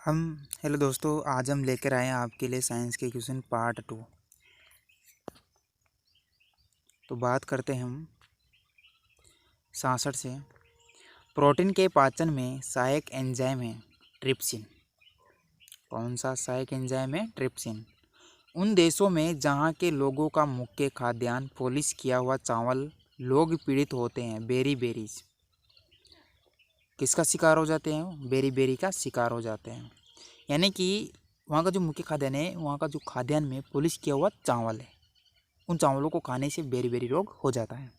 हम हेलो दोस्तों, आज हम लेकर आए हैं आपके लिए साइंस के क्वेश्चन पार्ट 2। तो बात करते हैं हम 66 से। प्रोटीन के पाचन में सहायक एंजाइम है ट्रिप्सिन। कौन सा सहायक एंजाइम है? ट्रिप्सिन। उन देशों में जहाँ के लोगों का मुख्य खाद्यान्न पॉलिश किया हुआ चावल, लोग पीड़ित होते हैं बेरीज। किसका शिकार हो जाते हैं? बेरी का शिकार हो जाते हैं। यानी कि वहाँ का जो मुख्य खाद्यान्न है, वहाँ का जो खाद्यान्न में पॉलिश किया हुआ चावल है, उन चावलों को खाने से बेरी रोग हो जाता है।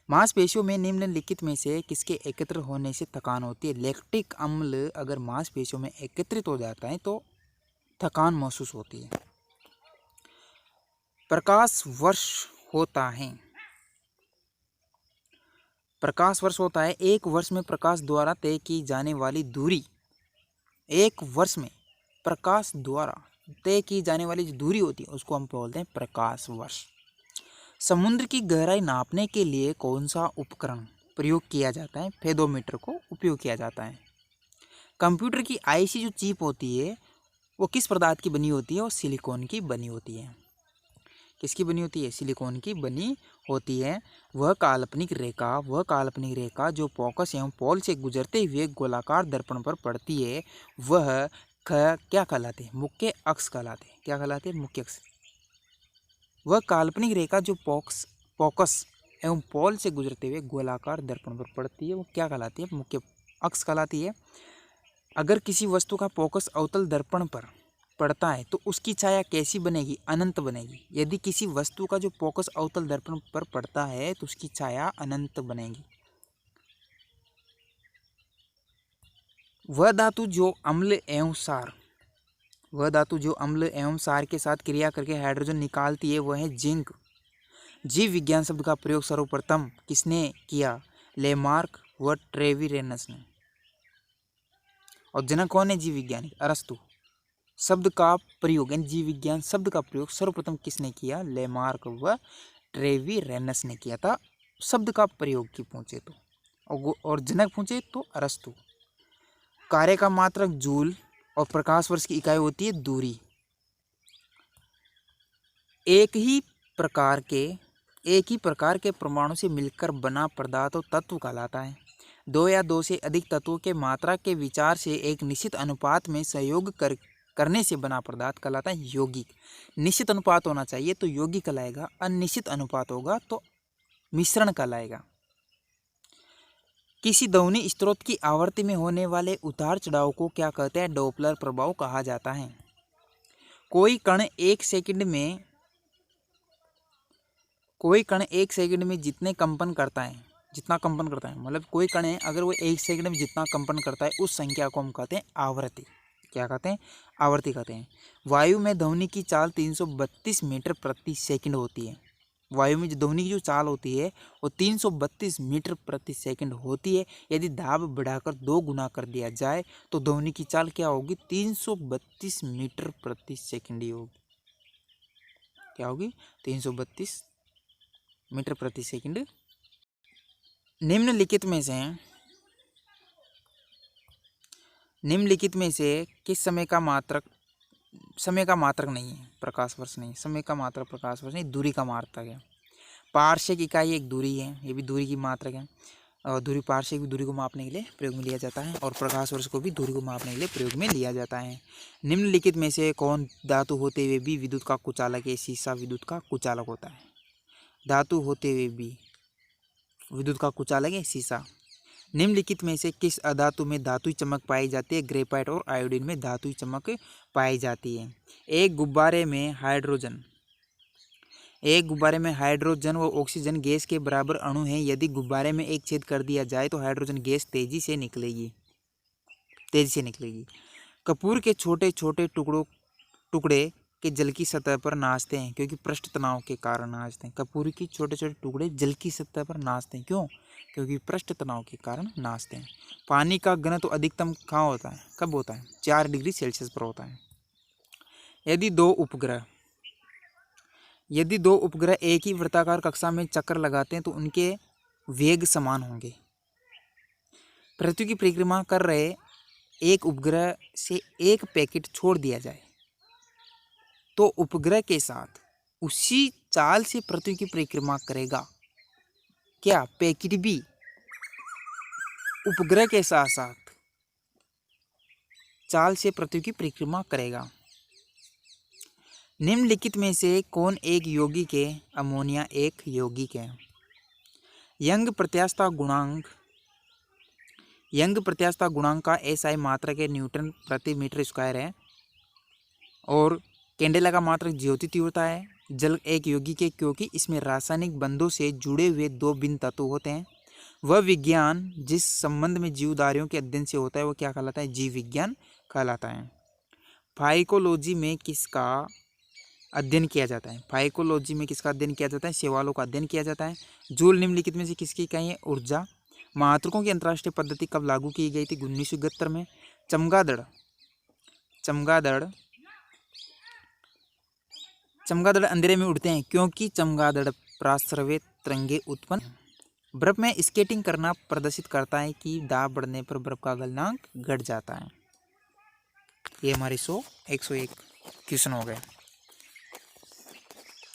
मांसपेशियों में निम्नलिखित में से किसके एकत्र होने से थकान होती है? लैक्टिक अम्ल अगर मांसपेशियों में एकत्रित हो जाता है तो थकान महसूस होती है। प्रकाश वर्ष होता है। प्रकाश वर्ष होता है एक वर्ष में प्रकाश द्वारा तय की जाने वाली दूरी। एक वर्ष में प्रकाश द्वारा तय की जाने वाली जो दूरी होती है उसको हम बोलते हैं प्रकाश वर्ष। समुद्र की गहराई नापने के लिए कौन सा उपकरण प्रयोग किया जाता है? फेदोमीटर को उपयोग किया जाता है। कंप्यूटर की आईसी जो चिप होती है वो किस पदार्थ की बनी होती है? वो सिलिकॉन की बनी होती है। किसकी बनी होती है? सिलिकॉन की बनी होती है। वह काल्पनिक रेखा जो फोकस एवं पोल से गुजरते हुए गोलाकार दर्पण पर पड़ती है वह क्या कहलाते हैं? मुख्य अक्ष कहलाते हैं। क्या कहलाते हैं? मुख्य अक्ष। वह काल्पनिक रेखा जो फोकस एवं पोल से गुजरते हुए गोलाकार दर्पण पर पड़ती है वो क्या कहलाती है? मुख्य अक्ष कहलाती है। अगर किसी वस्तु का फोकस अवतल दर्पण पर पड़ता है तो उसकी छाया कैसी बनेगी? अनंत बनेगी। यदि किसी वस्तु का जो फोकस अवतल दर्पण पर पड़ता है तो उसकी छाया अनंत बनेगी। वह धातु जो अम्ल एवं सार के साथ क्रिया करके हाइड्रोजन निकालती है वह है जिंक। जीव विज्ञान शब्द का प्रयोग सर्वप्रथम किसने किया? लेमार्क व ट्रेविरेनस ने। और जनक कौन है? जीव विज्ञानी अरस्तु। शब्द का प्रयोग यानी जीव विज्ञान शब्द का प्रयोग सर्वप्रथम किसने किया? लेमार्क व ट्रेविरेनस ने किया था। शब्द का प्रयोग की पूछे तो और जनक पूछे तो अरस्तु। कार्य का मात्रक जूल और प्रकाश वर्ष की इकाई होती है दूरी। एक ही प्रकार के परमाणु से मिलकर बना पदार्थ तत्व कहलाता है। दो या दो से अधिक तत्वों के मात्रा के विचार से एक निश्चित अनुपात में सहयोग करने से बना पदार्थ कहलाता है यौगिक। निश्चित अनुपात होना चाहिए तो यौगिक कहलाएगा, अनिश्चित अनुपात होगा तो मिश्रण कहलाएगा। किसी ध्वनि स्रोत की आवृत्ति में होने वाले उतार चढ़ाव को क्या कहते हैं? डॉपलर प्रभाव कहा जाता है। कोई कण एक सेकंड में जितना कंपन करता है मतलब कोई कण है अगर वो एक सेकंड में जितना कंपन करता है उस संख्या को हम कहते हैं आवृत्ति। क्या कहते हैं? आवृत्ति कहते हैं। वायु में ध्वनि की चाल 332 मीटर प्रति सेकंड होती है। वायु में जो ध्वनि की जो चाल होती है वो 332 मीटर प्रति सेकंड होती है। यदि दाब बढ़ाकर 2 गुना कर दिया जाए तो ध्वनि की चाल क्या होगी? 332 मीटर प्रति सेकंड ही होगी। क्या होगी? 332 मीटर प्रति सेकंड। निम्नलिखित में से किस समय का मात्रक नहीं है? प्रकाश वर्ष नहीं। समय का मात्रक प्रकाश वर्ष नहीं, दूरी का मात्रक है। पार्श्विक इकाई एक दूरी है, ये भी दूरी की मात्रक है। और दूरी पार्श्विक भी दूरी को मापने के लिए प्रयोग में लिया जाता है और प्रकाश वर्ष को भी दूरी को मापने के लिए प्रयोग में लिया जाता है। निम्नलिखित में से कौन धातु होते हुए भी विद्युत का कुचालक है? शीशा विद्युत का कुचालक होता है। धातु होते हुए भी विद्युत का कुचालक है शीशा। निम्नलिखित में से किस अधातु में धातुई चमक पाई जाती है? ग्रेफाइट और आयोडीन में धातुई चमक पाई जाती है। एक गुब्बारे में हाइड्रोजन व ऑक्सीजन गैस के बराबर अणु हैं। यदि गुब्बारे में एक छेद कर दिया जाए तो हाइड्रोजन गैस तेजी से निकलेगी। कपूर के छोटे छोटे टुकड़े के जल की सतह पर नाचते हैं क्योंकि पृष्ठ तनाव के कारण नाचते हैं। कपूर की छोटे छोटे टुकड़े जल की सतह पर नाचते हैं, क्यों? क्योंकि पृष्ठ तनाव के कारण नाचते हैं। पानी का घनत्व अधिकतम कहाँ होता है? कब होता है? 4 डिग्री सेल्सियस पर होता है। यदि दो उपग्रह एक ही वृत्ताकार कक्षा में चक्कर लगाते हैं तो उनके वेग समान होंगे। पृथ्वी की परिक्रमा कर रहे एक उपग्रह से एक पैकेट छोड़ दिया जाए तो उपग्रह के साथ उसी चाल से पृथ्वी की परिक्रमा करेगा। क्या पैकेट भी उपग्रह के साथ साथ चाल से पृथ्वी की परिक्रमा करेगा? निम्नलिखित में से कौन एक यौगिक है? अमोनिया एक यौगिक है। यंग प्रत्यास्थता गुणांक का एसआई मात्रक है न्यूटन प्रति मीटर स्क्वायर है। और कैंडेला का मात्रक ज्योति तीव्रता है। जल एक यौगिक है क्योंकि इसमें रासायनिक बंधों से जुड़े हुए दो भिन्न तत्व होते हैं। वह विज्ञान जिस संबंध में जीवधारियों के अध्ययन से होता है वो क्या कहलाता है? जीव विज्ञान कहलाता है। फाइकोलॉजी में किसका अध्ययन किया जाता है? फाइकोलॉजी में किसका अध्ययन किया जाता है? शैवालों का अध्ययन किया जाता है। जूल निम्नलिखित में से किसकी इकाई है? ऊर्जा। मात्रकों की अंतर्राष्ट्रीय पद्धति कब लागू की गई थी? 1971 में। चमगादड़ अंधेरे में उड़ते हैं क्योंकि चमगादड़ प्रासर्वे तरंगे उत्पन्न। बर्फ में स्केटिंग करना प्रदर्शित करता है कि दाब बढ़ने पर बर्फ का गलनांक घट जाता है। ये हमारे 101 क्वेश्चन हो गए।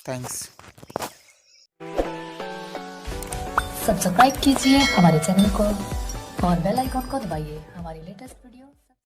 थैंक्स। सब्सक्राइब कीजिए हमारे चैनल को और बेल आइकॉन को दबाइए हमारी लेटेस्ट